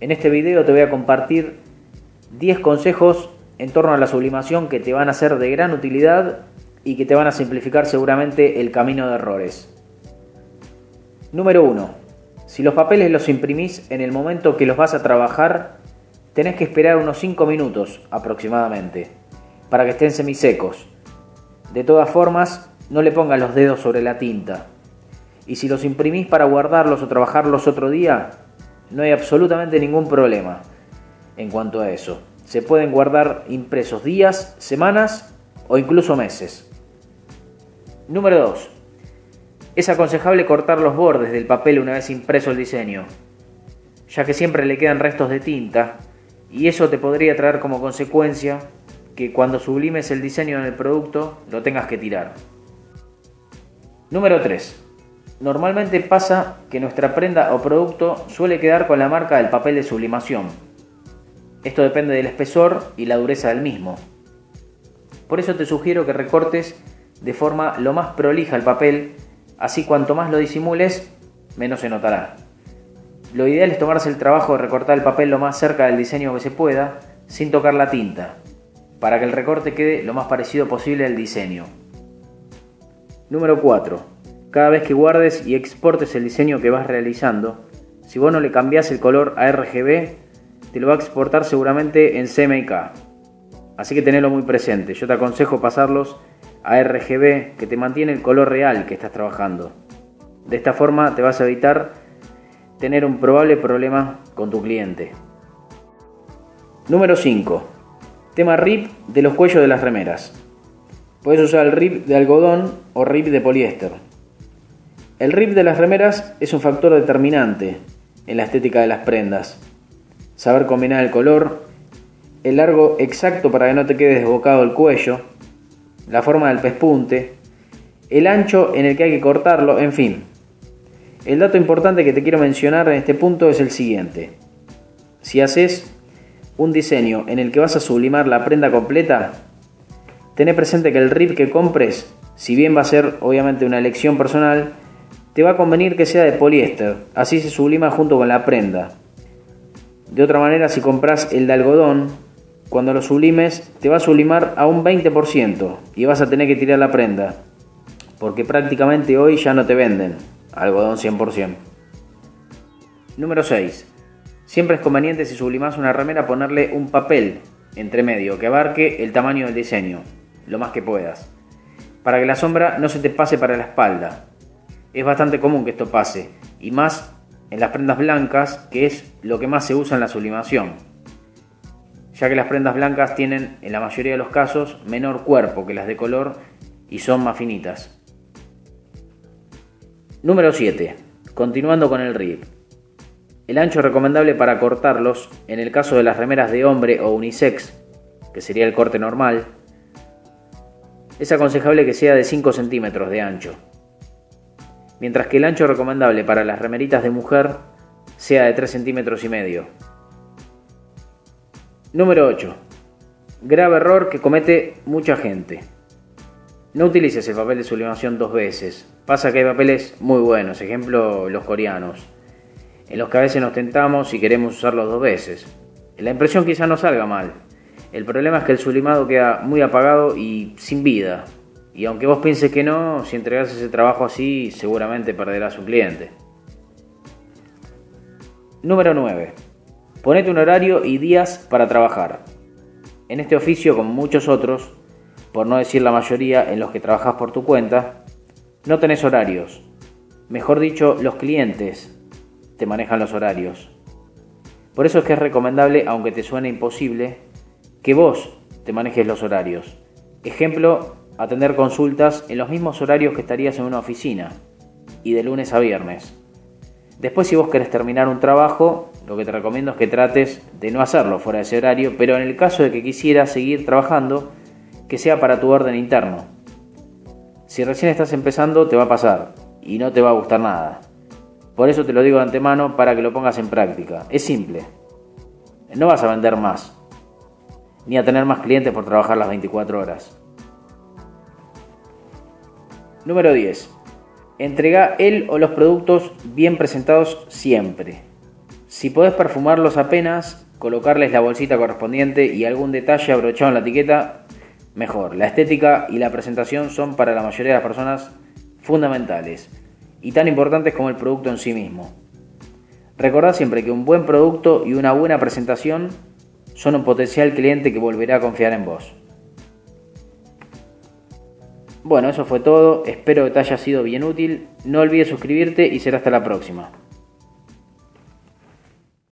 En este video te voy a compartir 10 consejos en torno a la sublimación que te van a ser de gran utilidad y que te van a simplificar seguramente el camino de errores. Número 1. Si los papeles los imprimís en el momento que los vas a trabajar, tenés que esperar unos 5 minutos aproximadamente para que estén semisecos. De todas formas, no le pongas los dedos sobre la tinta. Y si los imprimís para guardarlos o trabajarlos otro día, no hay absolutamente ningún problema en cuanto a eso. Se pueden guardar impresos días, semanas o incluso meses. Número 2. Es aconsejable cortar los bordes del papel una vez impreso el diseño, ya que siempre le quedan restos de tinta y eso te podría traer como consecuencia que cuando sublimes el diseño en el producto lo tengas que tirar. Número 3. Normalmente pasa que nuestra prenda o producto suele quedar con la marca del papel de sublimación. Esto depende del espesor y la dureza del mismo. Por eso te sugiero que recortes de forma lo más prolija el papel, así cuanto más lo disimules, menos se notará. Lo ideal es tomarse el trabajo de recortar el papel lo más cerca del diseño que se pueda, sin tocar la tinta, para que el recorte quede lo más parecido posible al diseño. Número 4. Cada vez que guardes y exportes el diseño que vas realizando, si vos no le cambiás el color a RGB, te lo va a exportar seguramente en CMYK. Así que tenelo muy presente. Yo te aconsejo pasarlos a RGB, que te mantiene el color real que estás trabajando. De esta forma te vas a evitar tener un probable problema con tu cliente. Número 5. Tema RIP de los cuellos de las remeras. Puedes usar el RIP de algodón o RIP de poliéster. El RIP de las remeras es un factor determinante en la estética de las prendas. Saber combinar el color, el largo exacto para que no te quede desbocado el cuello, la forma del pespunte, el ancho en el que hay que cortarlo, en fin. El dato importante que te quiero mencionar en este punto es el siguiente. Si haces un diseño en el que vas a sublimar la prenda completa, tené presente que el RIP que compres, si bien va a ser obviamente una elección personal, te va a convenir que sea de poliéster, así se sublima junto con la prenda. De otra manera, si compras el de algodón, cuando lo sublimes te va a sublimar a un 20% y vas a tener que tirar la prenda, porque prácticamente hoy ya no te venden algodón 100%. Número 6. Siempre es conveniente, si sublimas una remera, ponerle un papel entre medio que abarque el tamaño del diseño, lo más que puedas, para que la sombra no se te pase para la espalda. Es bastante común que esto pase, y más en las prendas blancas, que es lo que más se usa en la sublimación, ya que las prendas blancas tienen, en la mayoría de los casos, menor cuerpo que las de color y son más finitas. Número 7. Continuando con el RIP. El ancho recomendable para cortarlos, en el caso de las remeras de hombre o unisex, que sería el corte normal, es aconsejable que sea de 5 centímetros de ancho, mientras que el ancho recomendable para las remeritas de mujer sea de 3,5 centímetros. Número 8. Grave error que comete mucha gente. No utilices el papel de sublimación 2 veces. Pasa que hay papeles muy buenos, ejemplo los coreanos, en los que a veces nos tentamos y queremos usarlos 2 veces. La impresión quizá no salga mal. El problema es que el sublimado queda muy apagado y sin vida. Y aunque vos pienses que no, si entregás ese trabajo así, seguramente perderás un cliente. Número 9. Ponete un horario y días para trabajar. En este oficio, como muchos otros, por no decir la mayoría en los que trabajás por tu cuenta, no tenés horarios. Mejor dicho, los clientes te manejan los horarios. Por eso es que es recomendable, aunque te suene imposible, que vos te manejes los horarios. Ejemplo, atender consultas en los mismos horarios que estarías en una oficina y de lunes a viernes. Después, si vos querés terminar un trabajo, lo que te recomiendo es que trates de no hacerlo fuera de ese horario, pero en el caso de que quisieras seguir trabajando, que sea para tu orden interno. Si recién estás empezando, te va a pasar y no te va a gustar nada. Por eso te lo digo de antemano para que lo pongas en práctica. Es simple. No vas a vender más, ni a tener más clientes por trabajar las 24 horas. Número 10. Entrega el o los productos bien presentados siempre. Si podés perfumarlos apenas, colocarles la bolsita correspondiente y algún detalle abrochado en la etiqueta, mejor. La estética y la presentación son para la mayoría de las personas fundamentales y tan importantes como el producto en sí mismo. Recordá siempre que un buen producto y una buena presentación son un potencial cliente que volverá a confiar en vos. Bueno, eso fue todo. Espero que te haya sido bien útil. No olvides suscribirte y será hasta la próxima.